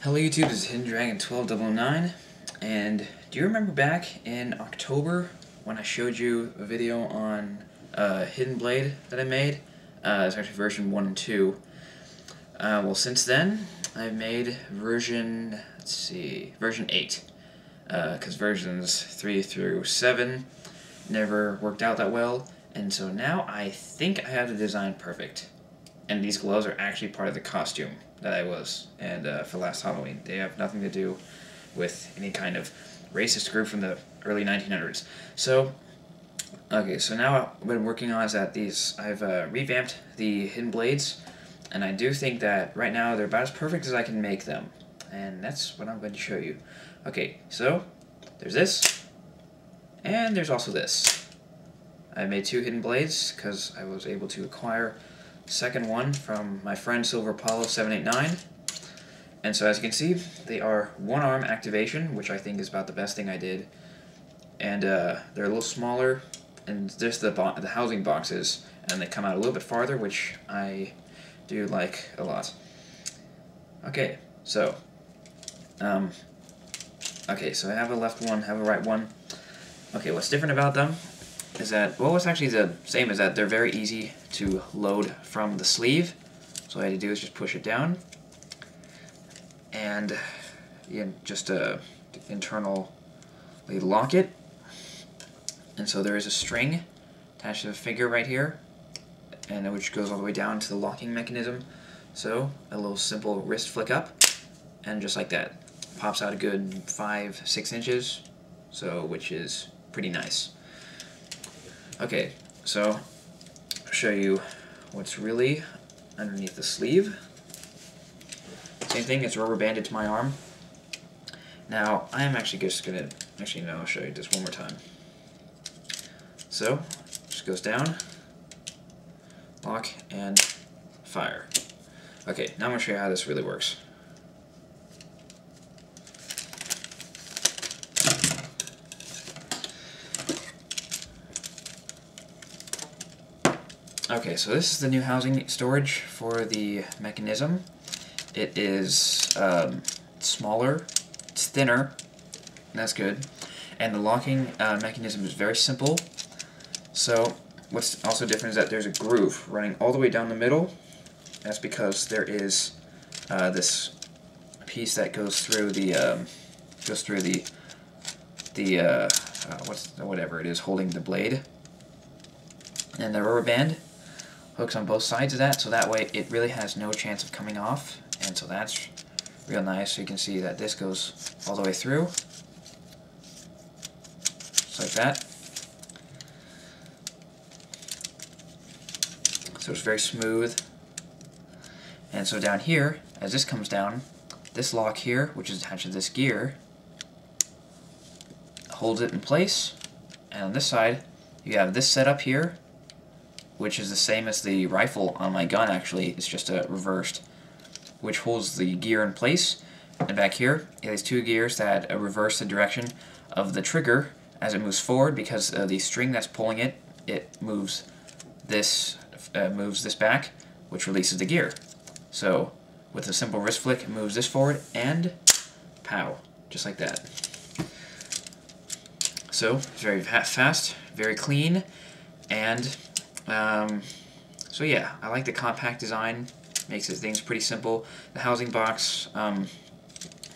Hello YouTube, this is Hidden Dragon 1209, and do you remember back in October when I showed you a video on Hidden Blade that I made? It's actually version 1 and 2. Well, since then, I've made version 8, because versions 3 through 7 never worked out that well, and so now I think I have the design perfect. And these gloves are actually part of the costume that I was, and for last Halloween. They have nothing to do with any kind of racist group from the early 1900s. So, okay, so now what I'm working on is that I've revamped the Hidden Blades, and I do think that right now they're about as perfect as I can make them. And that's what I'm going to show you. Okay, so there's this, and there's also this. I made 2 Hidden Blades because I was able to acquire second one from my friend Silver Apollo 789, and so as you can see, they are one-arm activation, which I think is about the best thing I did, and they're a little smaller, and just the housing boxes, and they come out a little bit farther, which I do like a lot. Okay, so I have a left one, have a right one. Okay, what's different about them is that, well, what's actually the same is that they're very easy to load from the sleeve. So all I had to do is just push it down, and just internally lock it. And so there is a string attached to the finger right here, and which goes all the way down to the locking mechanism. So a little simple wrist flick up, and just like that, pops out a good 5-6 inches. So which is pretty nice. Okay, so I'll show you what's really underneath the sleeve. Same thing, it's rubber banded to my arm. Now, I am actually just gonna, I'll show you this one more time. So, just goes down, lock, and fire. Okay, now I'm gonna show you how this really works. Okay, so this is the new housing storage for the mechanism. It is smaller, it's thinner, and that's good. And the locking mechanism is very simple. So what's also different is that there's a groove running all the way down the middle. That's because there is this piece that goes through whatever it is holding the blade, and the rubber band hooks on both sides of that, so that way it really has no chance of coming off, and so that's real nice. So you can see that this goes all the way through, just like that. So it's very smooth. And so down here, as this comes down, this lock here, which is attached to this gear, holds it in place. And on this side, you have this setup here, which is the same as the rifle on my gun, actually. It's just reversed, which holds the gear in place. And back here, it has 2 gears that reverse the direction of the trigger as it moves forward, because the string that's pulling it, moves this back, which releases the gear. So with a simple wrist flick, it moves this forward, and pow, just like that. So it's very fast, very clean, and so yeah, I like the compact design, makes things pretty simple. The housing box,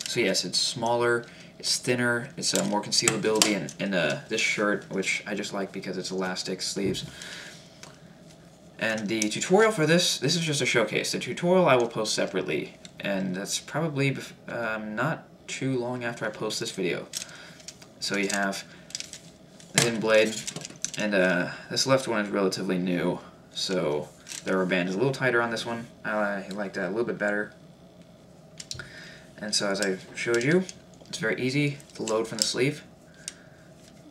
so yes, it's smaller, it's thinner, it's more concealability in this shirt, which I just like because it's elastic sleeves. And the tutorial for this is just a showcase. The tutorial I will post separately, and that's probably not too long after I post this video. So you have the Hidden Blade, and this left one is relatively new, so the rubber band is a little tighter on this one. I like that a little bit better. And so as I showed you, it's very easy to load from the sleeve.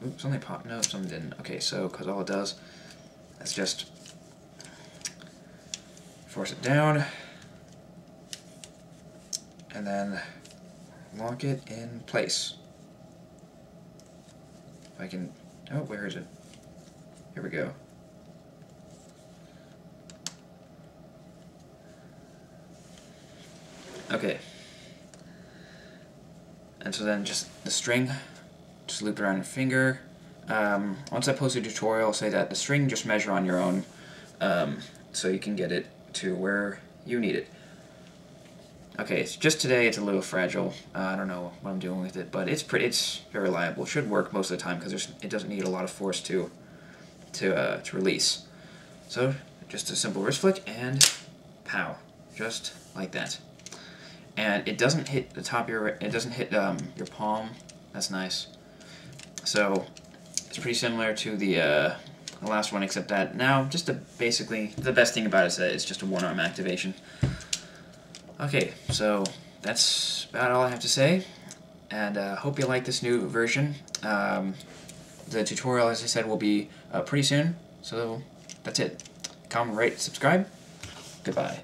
Oops, something popped. No, something didn't. Okay, so because all it does is just force it down, and then lock it in place. If I can, oh, where is it? Here we go. Okay. And so then just the string, just loop it around your finger. Once I post a tutorial, I'll say that the string just measure on your own, so you can get it to where you need it. Okay, it's just today it's a little fragile. I don't know what I'm doing with it, but it's very reliable. It should work most of the time because it doesn't need a lot of force to release. So just a simple wrist flick and pow, just like that. And it doesn't hit the top of it doesn't hit your palm. That's nice. So it's pretty similar to the last one, except that now basically the best thing about it is that it's just a one-arm activation. Okay, so that's about all I have to say, and hope you like this new version. The tutorial, as I said, will be pretty soon, so that's it. Comment, rate, subscribe. Goodbye.